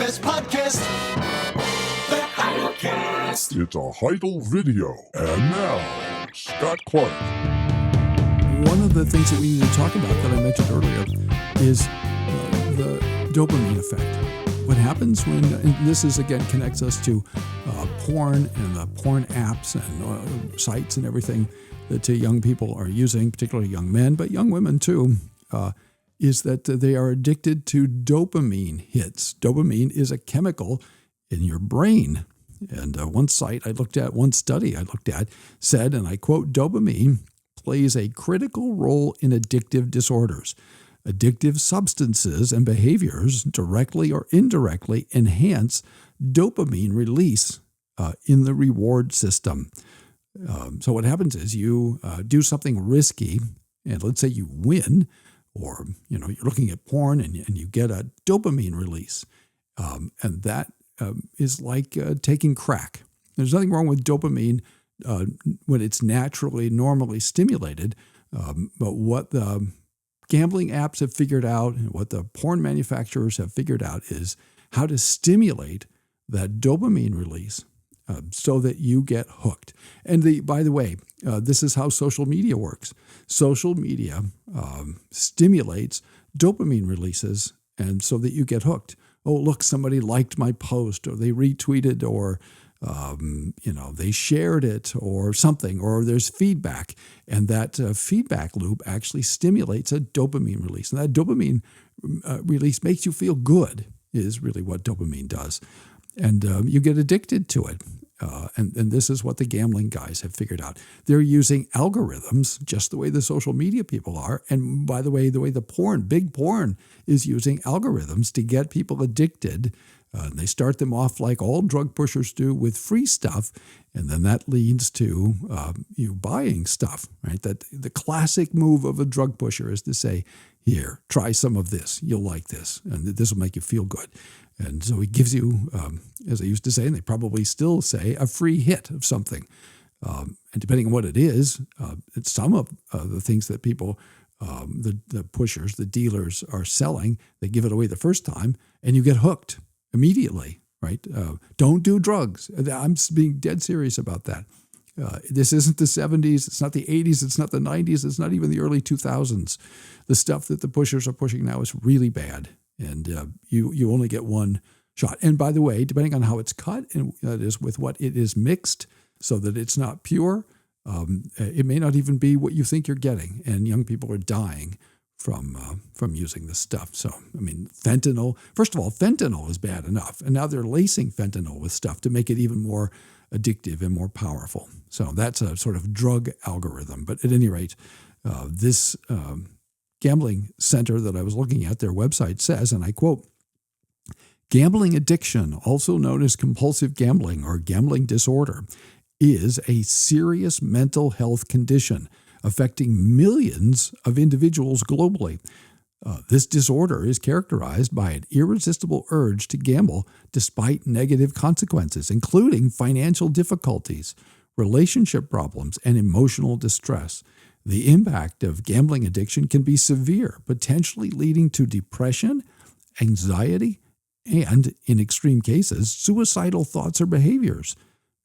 best podcast, the Heidelcast. It's a heidelvideo. And now, Scott Clark. One of the things that we need to talk about that I mentioned earlier is the dopamine effect. What happens when, and this is again connects us to porn and the porn apps and sites and everything that young people are using, particularly young men, but young women too, is that they are addicted to dopamine hits. Dopamine is a chemical in your brain. And one study I looked at said, and I quote, dopamine plays a critical role in addictive disorders. Addictive substances and behaviors directly or indirectly enhance dopamine release in the reward system. So what happens is you do something risky, and let's say you win, or you're looking at porn and you get a dopamine release, and that is like taking crack. There's nothing wrong with dopamine when it's normally stimulated, but what the gambling apps have figured out and what the porn manufacturers have figured out is how to stimulate that dopamine release so that you get hooked. And by the way, this is how social media works. Social media stimulates dopamine releases, and so that you get hooked. Oh, look, somebody liked my post, or they retweeted, or they shared it, or something, or there's feedback, and that feedback loop actually stimulates a dopamine release, and that dopamine release makes you feel good. Is really what dopamine does, and you get addicted to it. And this is what the gambling guys have figured out. They're using algorithms just the way the social media people are. And by the way the big porn is using algorithms to get people addicted. They start them off like all drug pushers do with free stuff. And then that leads to you buying stuff, right? That the classic move of a drug pusher is to say, here, try some of this. You'll like this. And this will make you feel good. And so he gives you, as they used to say, and they probably still say, a free hit of something. And depending on what it is, it's some of the things that people, the pushers, the dealers are selling, they give it away the first time, and you get hooked immediately, right? Don't do drugs. I'm being dead serious about that. This isn't the 70s, it's not the 80s, it's not the 90s, it's not even the early 2000s. The stuff that the pushers are pushing now is really bad. And you only get one shot. And by the way, depending on how it's cut, and that is with what it is mixed so that it's not pure, it may not even be what you think you're getting. And young people are dying from using this stuff. So, I mean, fentanyl, first of all, fentanyl is bad enough. And now they're lacing fentanyl with stuff to make it even more addictive and more powerful. So that's a sort of drug algorithm. But at any rate, this gambling center that I was looking at, their website says, and I quote, gambling addiction, also known as compulsive gambling or gambling disorder, is a serious mental health condition affecting millions of individuals globally. This disorder is characterized by an irresistible urge to gamble despite negative consequences, including financial difficulties, relationship problems, and emotional distress. The impact of gambling addiction can be severe, potentially leading to depression, anxiety, and, in extreme cases, suicidal thoughts or behaviors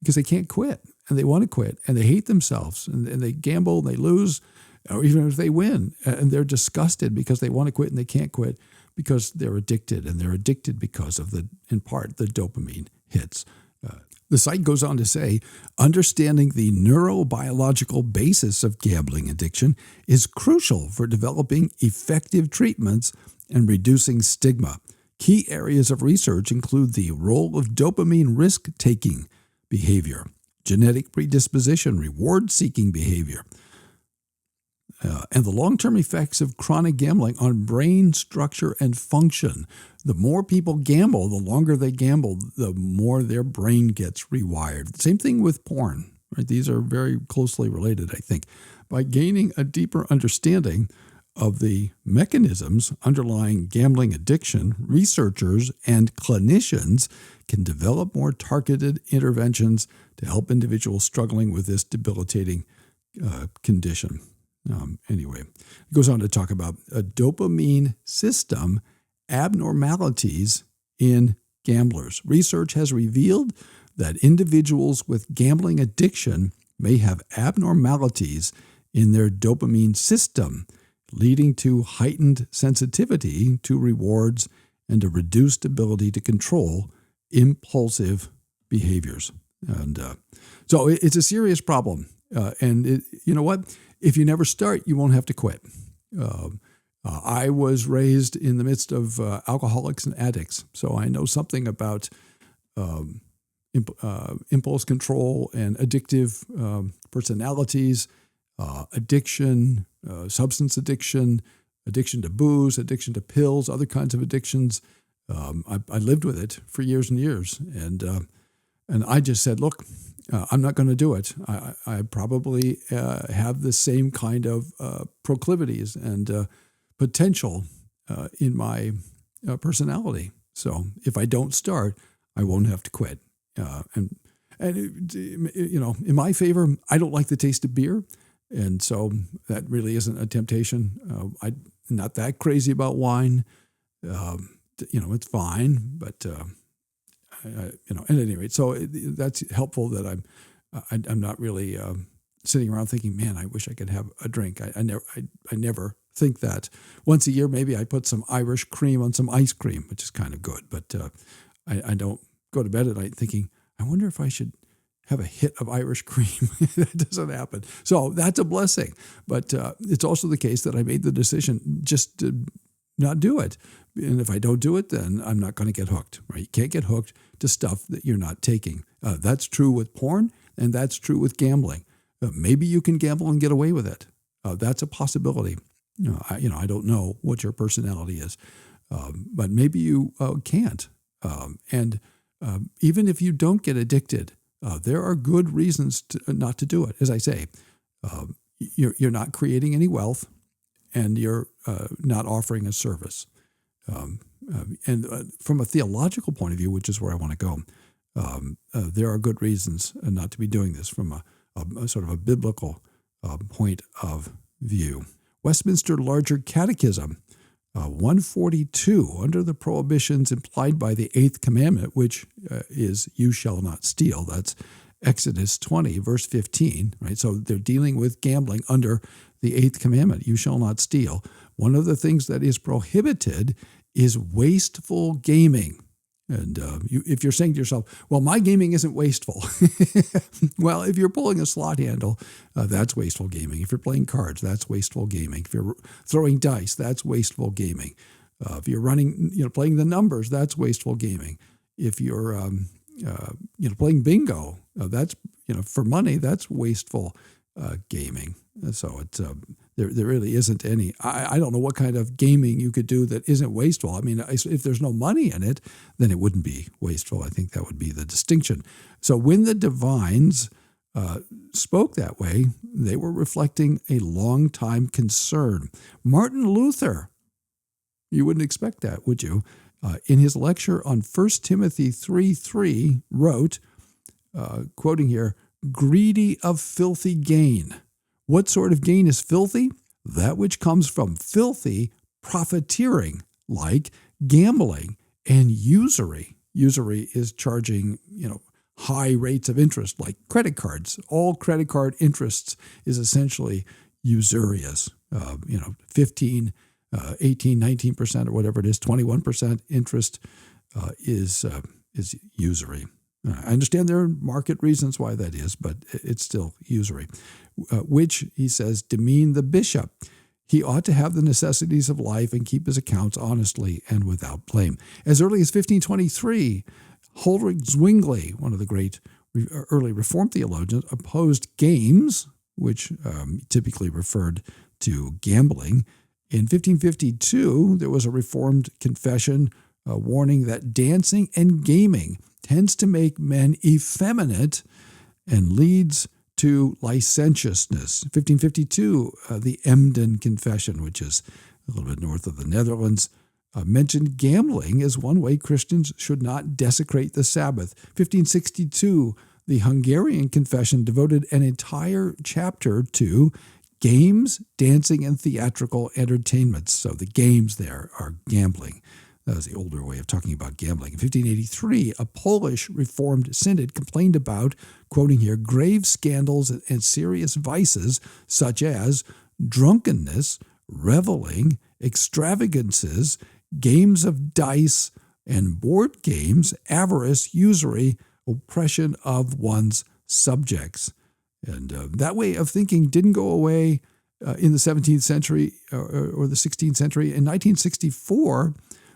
because they can't quit, and they want to quit, and they hate themselves, and they gamble, and they lose, or even if they win, and they're disgusted because they want to quit and they can't quit because they're addicted, and they're addicted because of in part, the dopamine hits. The site goes on to say, understanding the neurobiological basis of gambling addiction is crucial for developing effective treatments and reducing stigma. Key areas of research include the role of dopamine risk-taking behavior, genetic predisposition, reward-seeking behavior, and the long-term effects of chronic gambling on brain structure and function. The more people gamble, the longer they gamble, the more their brain gets rewired. Same thing with porn, right? These are very closely related, I think. By gaining a deeper understanding of the mechanisms underlying gambling addiction, researchers and clinicians can develop more targeted interventions to help individuals struggling with this debilitating condition. Anyway, it goes on to talk about a dopamine system abnormalities in gamblers. Research has revealed that individuals with gambling addiction may have abnormalities in their dopamine system, leading to heightened sensitivity to rewards and a reduced ability to control impulsive behaviors. And so it's a serious problem. You know what? If you never start, you won't have to quit. I was raised in the midst of alcoholics and addicts, so I know something about impulse control and addictive personalities, addiction, substance addiction, addiction to booze, addiction to pills, other kinds of addictions. I lived with it for years and years, and I just said, look, I'm not going to do it. I probably have the same kind of proclivities and potential in my personality. So if I don't start, I won't have to quit. And in my favor, I don't like the taste of beer, and so that really isn't a temptation. I'm not that crazy about wine. It's fine, but at any rate, so that's helpful that I'm not really sitting around thinking, man, I wish I could have a drink. I never think that. Once a year, maybe I put some Irish cream on some ice cream, which is kind of good, but I don't go to bed at night thinking, I wonder if I should have a hit of Irish cream. That doesn't happen. So that's a blessing. But it's also the case that I made the decision just to not do it. And if I don't do it, then I'm not going to get hooked, right? You can't get hooked to stuff that you're not taking. That's true with porn, and that's true with gambling. Maybe you can gamble and get away with it. That's a possibility. I don't know what your personality is, but maybe you can't. And even if you don't get addicted, there are good reasons not to do it. As I say, you're not creating any wealth, and you're not offering a service. And from a theological point of view, which is where I want to go, there are good reasons not to be doing this from a sort of a biblical point of view. Westminster Larger Catechism, 142, under the prohibitions implied by the 8th commandment, which is you shall not steal. That's Exodus 20, verse 15, right? So they're dealing with gambling under the 8th commandment, you shall not steal. One of the things that is prohibited is wasteful gaming. And if you're saying to yourself, well, my gaming isn't wasteful. Well, if you're pulling a slot handle, that's wasteful gaming. If you're playing cards, that's wasteful gaming. If you're throwing dice, that's wasteful gaming. If you're playing the numbers, that's wasteful gaming. If you're playing bingo, that's for money, that's wasteful gaming. So it's there really isn't any. I don't know what kind of gaming you could do that isn't wasteful. I mean, if there's no money in it, then it wouldn't be wasteful. I think that would be the distinction. So when the divines spoke that way, they were reflecting a long-time concern. Martin Luther, you wouldn't expect that, would you? In his lecture on 1 Timothy 3:3, wrote, quoting here, greedy of filthy gain. What sort of gain is filthy? That which comes from filthy profiteering, like gambling and usury. Usury is charging, high rates of interest, like credit cards. All credit card interests is essentially usurious. 15, 18, 19%, or whatever it is, 21% interest is usury. I understand there are market reasons why that is, but it's still usury, which, he says, demean the bishop. He ought to have the necessities of life and keep his accounts honestly and without blame. As early as 1523, Ulrich Zwingli, one of the great early Reformed theologians, opposed games, which typically referred to gambling. In 1552, there was a Reformed confession warning that dancing and gaming tends to make men effeminate and leads to licentiousness. 1552, the Emden Confession, which is a little bit north of the Netherlands, mentioned gambling as one way Christians should not desecrate the Sabbath. 1562, the Hungarian Confession devoted an entire chapter to games, dancing, and theatrical entertainments. So the games there are gambling. That was the older way of talking about gambling. In 1583, a Polish Reformed synod complained about, quoting here, grave scandals and serious vices such as drunkenness, reveling, extravagances, games of dice and board games, avarice, usury, oppression of one's subjects. And that way of thinking didn't go away in the 17th century or the 16th century. In 1964,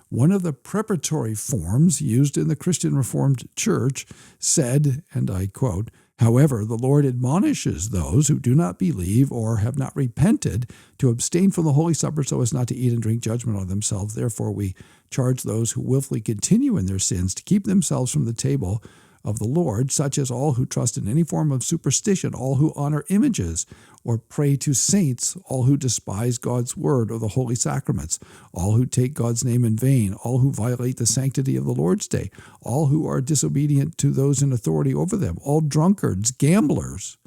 one of the preparatory forms used in the Christian Reformed Church said, and I quote, "However, the Lord admonishes those who do not believe or have not repented to abstain from the Holy Supper so as not to eat and drink judgment on themselves. Therefore, we charge those who willfully continue in their sins to keep themselves from the table of the Lord, such as all who trust in any form of superstition, all who honor images or pray to saints, all who despise God's word or the holy sacraments, all who take God's name in vain, all who violate the sanctity of the Lord's day, all who are disobedient to those in authority over them, all drunkards, gamblers,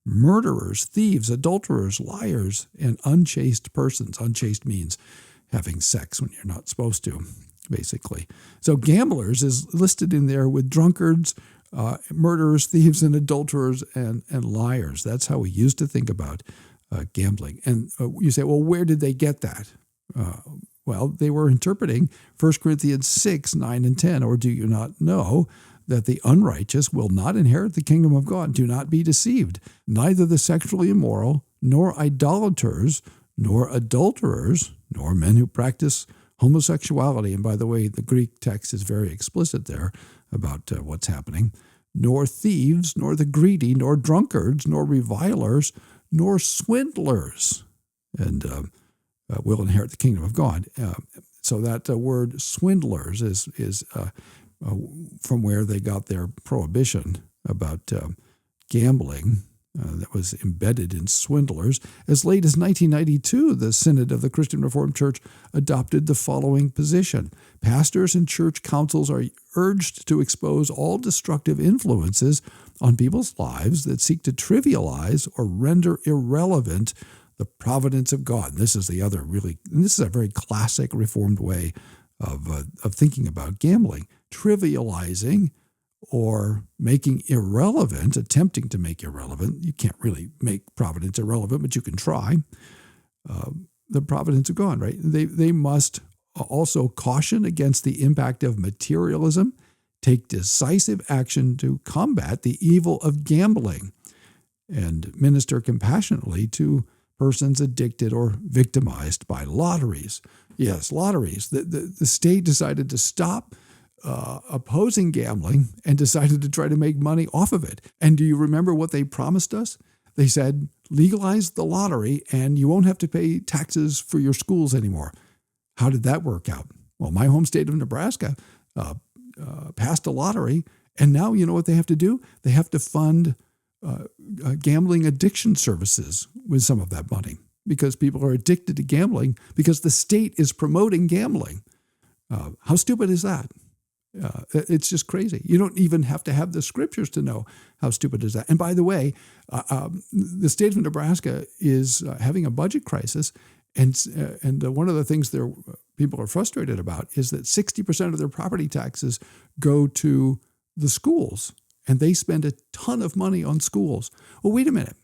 murderers, thieves, adulterers, liars, and unchaste persons." Unchaste means having sex when you're not supposed to, basically. So gamblers is listed in there with drunkards, murderers, thieves, and adulterers, and liars. That's how we used to think about gambling. And you say, well, where did they get that? Well, they were interpreting 1 Corinthians 6, 9, and 10. Or do you not know that the unrighteous will not inherit the kingdom of God? Do not be deceived. Neither the sexually immoral, nor idolaters, nor adulterers, nor men who practice homosexuality, and by the way, the Greek text is very explicit there about what's happening, nor thieves, nor the greedy, nor drunkards, nor revilers, nor swindlers, and will inherit the kingdom of God. So that word swindlers is from where they got their prohibition about gambling. That was embedded in swindlers. As late as 1992, the Synod of the Christian Reformed Church adopted the following position. Pastors and church councils are urged to expose all destructive influences on people's lives that seek to trivialize or render irrelevant the providence of God. And this is the other this is a very classic Reformed way of thinking about gambling. Trivializing or making irrelevant, attempting to make irrelevant. You can't really make providence irrelevant, but you can try. The providence of God, right? They must also caution against the impact of materialism, take decisive action to combat the evil of gambling, and minister compassionately to persons addicted or victimized by lotteries. Yes, lotteries. The state decided to stop opposing gambling and decided to try to make money off of it. And do you remember what they promised us? They said, legalize the lottery and you won't have to pay taxes for your schools anymore. How did that work out? Well, my home state of Nebraska passed a lottery, and now you know what they have to do? They have to fund gambling addiction services with some of that money because people are addicted to gambling because the state is promoting gambling. How stupid is that? It's just crazy. You don't even have to have the scriptures to know how stupid is that. And by the way, the state of Nebraska is having a budget crisis, and one of the things people are frustrated about is that 60% of their property taxes go to the schools, and they spend a ton of money on schools. Well, wait a minute.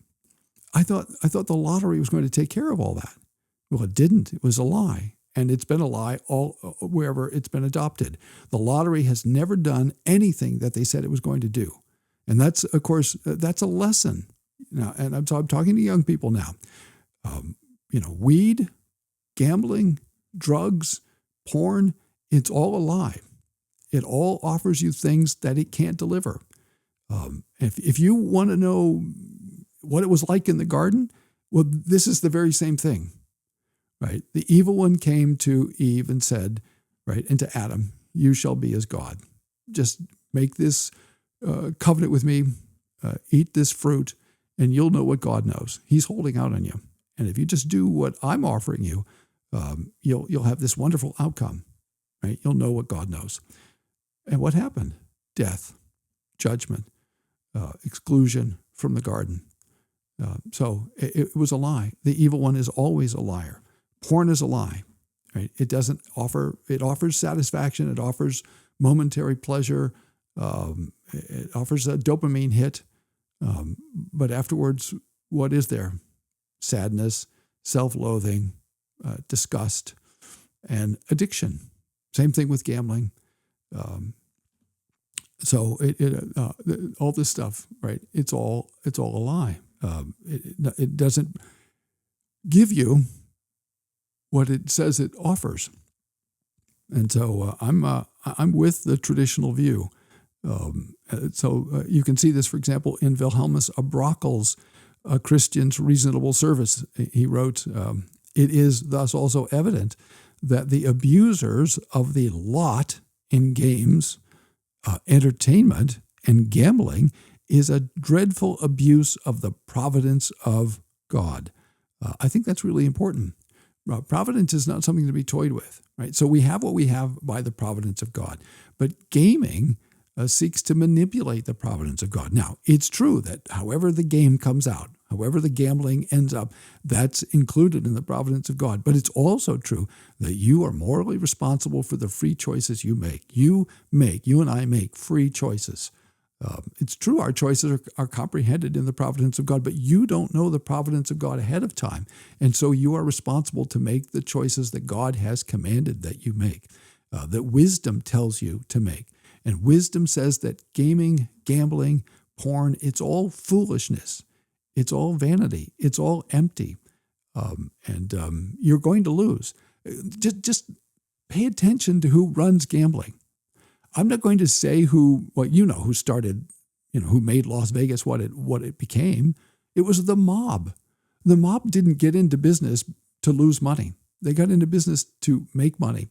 I thought the lottery was going to take care of all that. Well, it didn't. It was a lie. And it's been a lie wherever it's been adopted. The lottery has never done anything that they said it was going to do. And that's, of course, that's a lesson. Now, and I'm talking to young people now. Weed, gambling, drugs, porn, it's all a lie. It all offers you things that it can't deliver. If you want to know what it was like in the garden, well, this is the very same thing. Right? The evil one came to Eve and said, right, and to Adam, you shall be as God. Just make this covenant with me, eat this fruit, and you'll know what God knows. He's holding out on you. And if you just do what I'm offering you, you'll have this wonderful outcome, right? You'll know what God knows. And what happened? Death, judgment, exclusion from the garden. So it was a lie. The evil one is always a liar. Porn is a lie. right? It doesn't offer. It offers satisfaction. It offers momentary pleasure. It offers a dopamine hit. But afterwards, what is there? Sadness, self-loathing, disgust, and addiction. Same thing with gambling. So all this stuff, right? It's all a lie. It doesn't give you what it says it offers. And so I'm with the traditional view. You can see this, for example, in Wilhelmus Abrockel's A Christian's Reasonable Service. He wrote, "It is thus also evident that the abusers of the lot in games, entertainment, and gambling is a dreadful abuse of the providence of God." I think that's really important. Providence is not something to be toyed with, right? So we have what we have by the providence of God. But gaming seeks to manipulate the providence of God. Now, it's true that however the game comes out, however the gambling ends up, that's included in the providence of God. But it's also true that you are morally responsible for the free choices you make. You and I make free choices. It's true our choices are comprehended in the providence of God, but you don't know the providence of God ahead of time. And so you are responsible to make the choices that God has commanded that you make, that wisdom tells you to make. And wisdom says that gaming, gambling, porn, it's all foolishness. It's all vanity. It's all empty. And you're going to lose. Just pay attention to who runs gambling. I'm not going to say who started, who made Las Vegas what it became. It was the mob. The mob didn't get into business to lose money. They got into business to make money.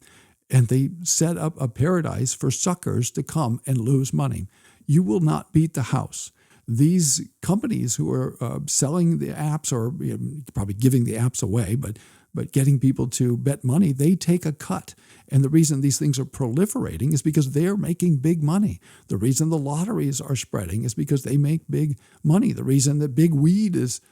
And they set up a paradise for suckers to come and lose money. You will not beat the house. These companies who are selling the apps, or probably giving the apps away, but getting people to bet money, they take a cut. And the reason these things are proliferating is because they're making big money. The reason the lotteries are spreading is because they make big money. The reason that big weed is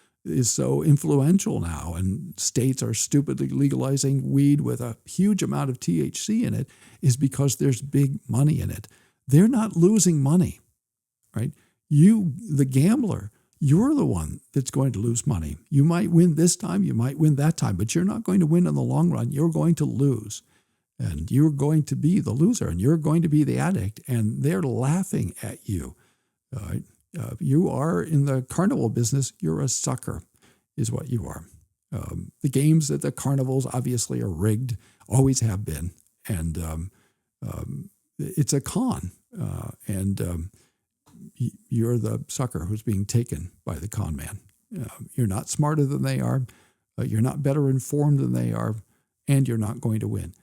so influential now, and states are stupidly legalizing weed with a huge amount of THC in it, is because there's big money in it. They're not losing money, right? You, the gambler, you're the one that's going to lose money. You might win this time, you might win that time, but you're not going to win in the long run. You're going to lose, and you're going to be the loser, and you're going to be the addict, and they're laughing at you. You are in the carnival business. You're a sucker, is what you are. The games at the carnivals obviously are rigged, always have been, and it's a con, and you're the sucker who's being taken by the con man. You're not smarter than they are. You're not better informed than they are, and you're not going to win.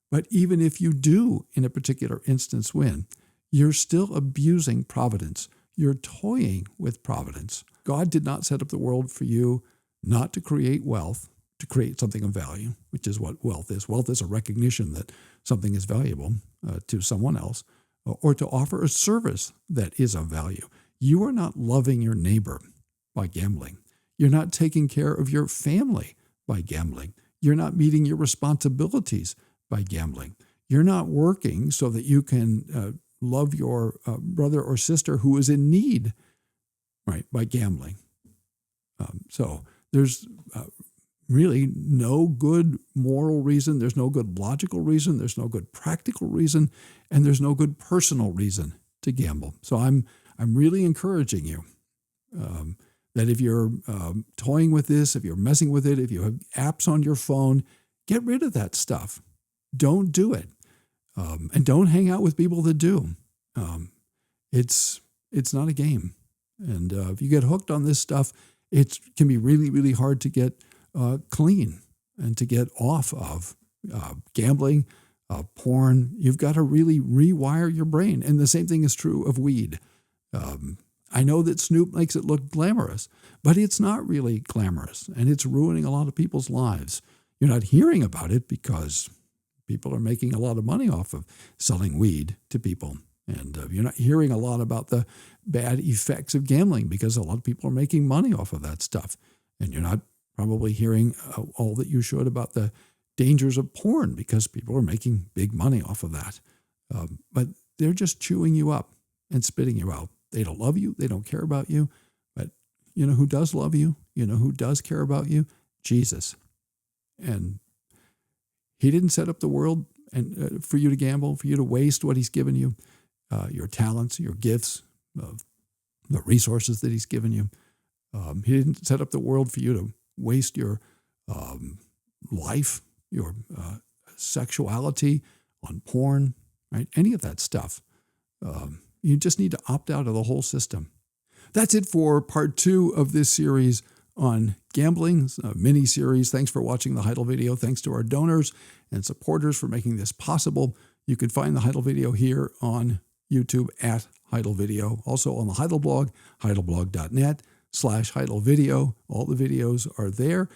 But even if you do, in a particular instance, win, you're still abusing providence. You're toying with providence. God did not set up the world for you not to create wealth, to create something of value, which is what wealth is. Wealth is a recognition that something is valuable to someone else, or to offer a service that is of value. You are not loving your neighbor by gambling. You're not taking care of your family by gambling. You're not meeting your responsibilities by gambling. You're not working so that you can love your brother or sister who is in need, right, by gambling. So there's really no good moral reason. There's no good logical reason. There's no good practical reason, and there's no good personal reason to gamble. So I'm really encouraging you that if you're toying with this, if you're messing with it, if you have apps on your phone, get rid of that stuff. Don't do it. And don't hang out with people that do. It's not a game. And if you get hooked on this stuff, it can be really, really hard to get clean and to get off of gambling, porn. You've got to really rewire your brain. And the same thing is true of weed. I know that Snoop makes it look glamorous, but it's not really glamorous, and it's ruining a lot of people's lives. You're not hearing about it because people are making a lot of money off of selling weed to people. And you're not hearing a lot about the bad effects of gambling because a lot of people are making money off of that stuff. And you're not probably hearing all that you should about the dangers of porn because people are making big money off of that. But they're just chewing you up and spitting you out. They don't love you. They don't care about you. But you know who does love you? You know who does care about you? Jesus. And he didn't set up the world and for you to gamble, for you to waste what he's given you, your talents, your gifts, the resources that he's given you. He didn't set up the world for you to waste your life, your sexuality on porn, right? Any of that stuff. You just need to opt out of the whole system. That's it for part 2 of this series on gambling, a mini-series. Thanks for watching the Heidel video. Thanks to our donors and supporters for making this possible. You can find the Heidel video here on YouTube at Heidel Video. Also on the Heidel blog, heidelblog.net/heidelvideo. All the videos are there.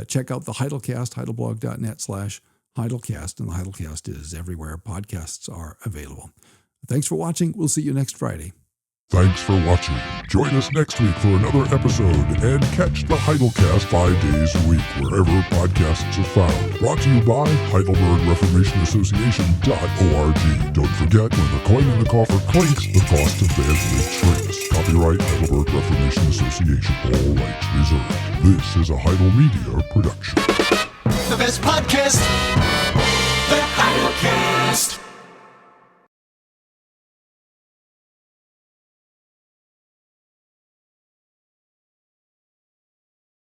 Check out the Heidelcast, heidelblog.net/heidelcast. And the Heidelcast is everywhere podcasts are available. Thanks for watching. We'll see you next Friday. Thanks for watching. Join us next week for another episode and catch the Heidelcast 5 days a week wherever podcasts are found. Brought to you by HeidelbergReformationAssociation.org. Don't forget, when the coin in the coffer clinks, the cost of bandwidth shrinks. Copyright Heidelberg Reformation Association. All rights reserved. This is a Heidel Media production. The best podcast, the Heidelcast.